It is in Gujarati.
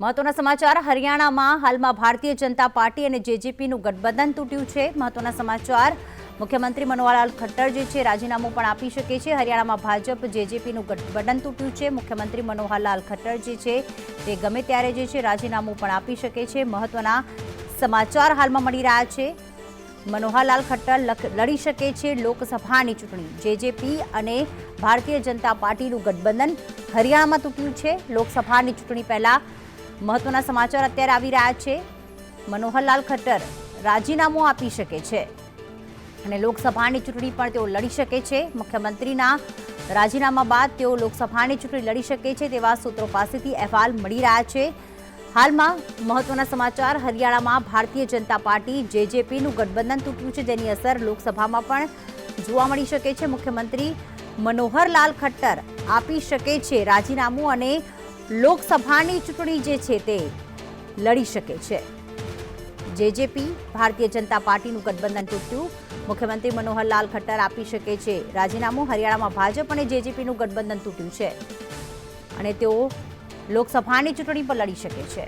મહત્વના સમાચાર હરિયાણામાં હાલમાં ભારતીય જનતા પાર્ટી અને જેજેપીનું ગઠબંધન તૂટ્યું છે। મહત્વના સમાચાર મુખ્યમંત્રી મનોહરલાલ ખટ્ટર જે છે રાજીનામું પણ આપી શકે છે। હરિયાણામાં ભાજપ જેજેપીનું ગઠબંધન તૂટ્યું છે। મુખ્યમંત્રી મનોહરલાલ ખટ્ટર જે છે તે ગમે ત્યારે જે છે રાજીનામું પણ આપી શકે છે। મહત્વના સમાચાર હાલમાં મળી રહ્યા છે। મનોહરલાલ ખટ્ટર લડી શકે છે લોકસભાની ચૂંટણી। જેજેપી અને ભારતીય જનતા પાર્ટીનું ગઠબંધન હરિયાણામાં તૂટ્યું છે। લોકસભાની ચૂંટણી પહેલા મહત્વના સમાચાર અત્યારે આવી રહ્યા છે। મનોહરલાલ ખટ્ટર રાજીનામું આપી શકે છે અને લોકસભાની ચૂંટણી પણ તેઓ લડી શકે છે। મુખ્યમંત્રીના રાજીનામા બાદ તેઓ લોકસભાની ચૂંટણી લડી શકે છે તેવા સૂત્રો પાસેથી અહેવાલ મળી રહ્યા છે। હાલમાં મહત્વના સમાચાર હરિયાણામાં ભારતીય જનતા પાર્ટી જેજેપીનું ગઠબંધન તૂટ્યું છે જેની અસર લોકસભામાં પણ જોવા મળી શકે છે। મુખ્યમંત્રી મનોહરલાલ ખટ્ટર આપી શકે છે રાજીનામું અને લોકસભાની ચૂંટણી જે છે તે લડી શકે છે। જેજેપી ભારતીય જનતા પાર્ટીનું ગઠબંધન તૂટ્યું। મુખ્યમંત્રી મનોહરલાલ ખટ્ટર આપી શકે છે રાજીનામું। હરિયાણામાં ભાજપ અને જેજેપીનું ગઠબંધન તૂટ્યું છે અને તેઓ લોકસભાની ચૂંટણી પર લડી શકે છે।